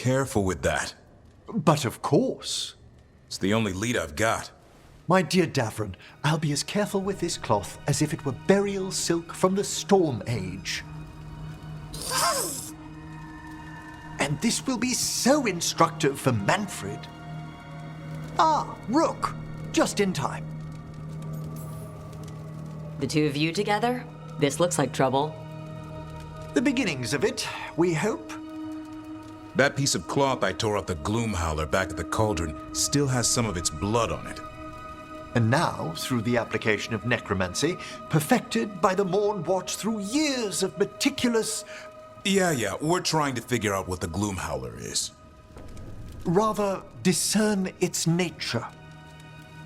careful with that. But of course. It's the only lead I've got. My dear Davron, I'll be as careful with this cloth as if it were burial silk from the Storm Age. And this will be so instructive for Manfred. Ah, Rook, just in time. The two of you together? This looks like trouble. The beginnings of it, we hope. That piece of cloth I tore off the Gloom Howler back at the cauldron still has some of its blood on it. And now, through the application of necromancy, perfected by the Morn Watch through years of meticulous... Yeah, we're trying to figure out what the Gloom Howler is. Rather, discern its nature.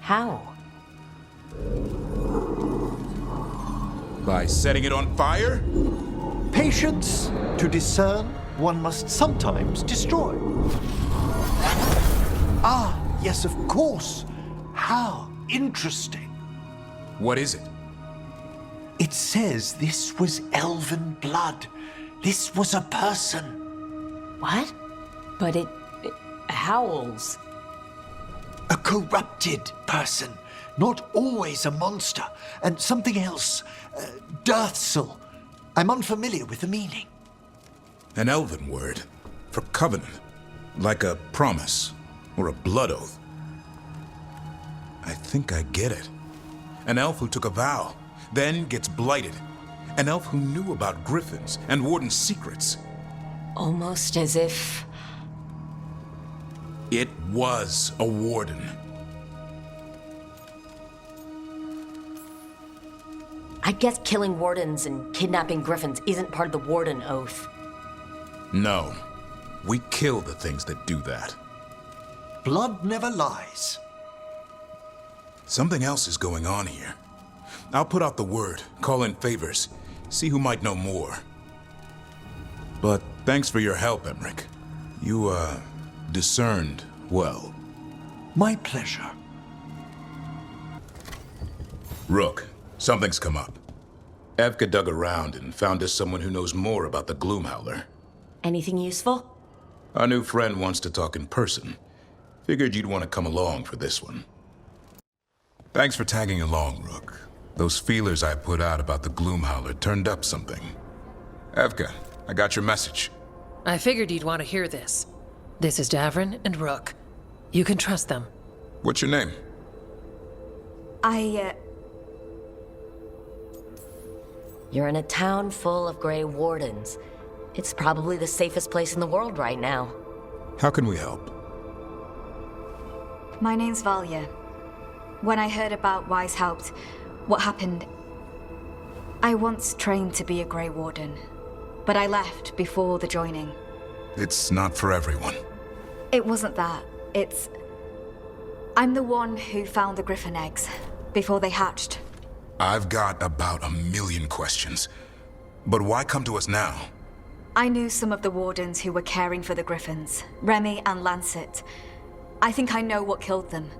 How? By setting it on fire? Patience. To discern, one must sometimes destroy. Ah, yes, of course. How interesting. What is it? It says this was elven blood. This was a person. What? But it howls. A corrupted person. Not always a monster. And something else. Deathsel. I'm unfamiliar with the meaning. An elven word for covenant. Like a promise or a blood oath. I think I get it. An elf who took a vow, then gets blighted. An elf who knew about griffins and warden's secrets. Almost as if... It was a warden. I guess killing wardens and kidnapping griffins isn't part of the warden oath. No. We kill the things that do that. Blood never lies. Something else is going on here. I'll put out the word, call in favors, see who might know more. But thanks for your help, Emmerich. You, discerned well. My pleasure. Rook, something's come up. Evka dug around and found us someone who knows more about the Gloom Howler. Anything useful? Our new friend wants to talk in person. Figured you'd want to come along for this one. Thanks for tagging along, Rook. Those feelers I put out about the Gloom Howler turned up something. Evka, I got your message. I figured you'd want to hear this. This is Davron and Rook. You can trust them. What's your name? You're in a town full of Grey Wardens. It's probably the safest place in the world right now. How can we help? My name's Valya. When I heard about Weishaupt, what happened... I once trained to be a Grey Warden, but I left before the joining. It's not for everyone. It wasn't that. It's... I'm the one who found the griffin eggs, before they hatched. I've got about 1,000,000 questions. But why come to us now? I knew some of the wardens who were caring for the griffins, Remy and Lancet. I think I know what killed them.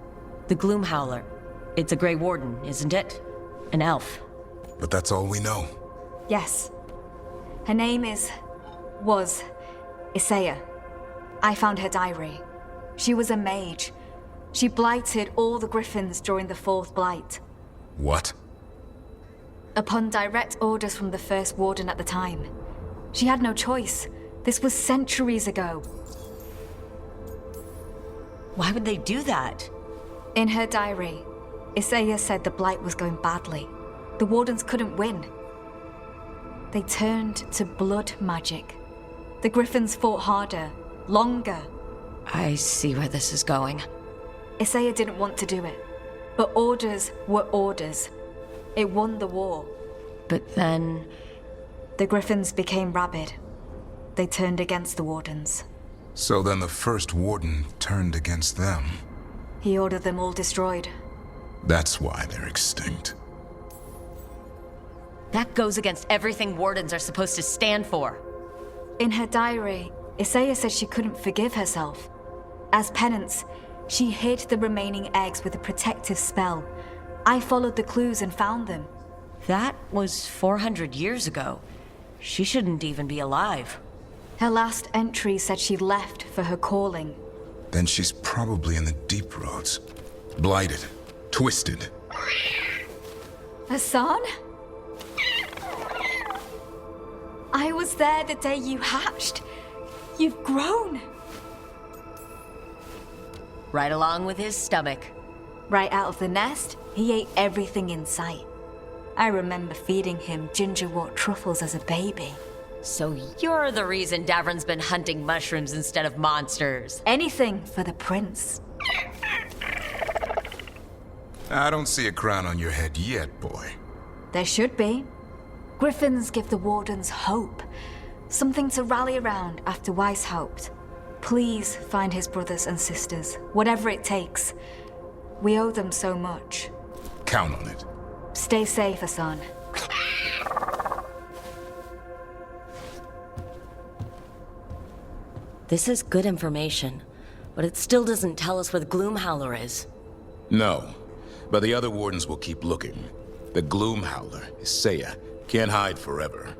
The Gloom Howler. It's a Grey Warden, isn't it? An elf. But that's all we know. Yes. Her name was Isaiah. I found her diary. She was a mage. She blighted all the griffins during the Fourth Blight. What? Upon direct orders from the First Warden at the time. She had no choice. This was centuries ago. Why would they do that? In her diary, Isaiah said the Blight was going badly. The Wardens couldn't win. They turned to blood magic. The Griffins fought harder, longer. I see where this is going. Isaiah didn't want to do it. But orders were orders. It won the war. But then... The Griffins became rabid. They turned against the Wardens. So then the First Warden turned against them. He ordered them all destroyed. That's why they're extinct. That goes against everything Wardens are supposed to stand for. In her diary, Isaiah said she couldn't forgive herself. As penance, she hid the remaining eggs with a protective spell. I followed the clues and found them. That was 400 years ago. She shouldn't even be alive. Her last entry said she left for her calling. Then she's probably in the deep roads. Blighted. Twisted. Hassan? I was there the day you hatched. You've grown. Right along with his stomach. Right out of the nest, he ate everything in sight. I remember feeding him gingerwort truffles as a baby. So you're the reason Davron's been hunting mushrooms instead of monsters. Anything for the prince. I don't see a crown on your head yet, boy. There should be. Griffins give the Wardens hope. Something to rally around after Weishaupt. Please find his brothers and sisters, whatever it takes. We owe them so much. Count on it. Stay safe, Hassan. This is good information, but it still doesn't tell us where the Gloom Howler is. No, but the other wardens will keep looking. The Gloom Howler, Isaiah, can't hide forever.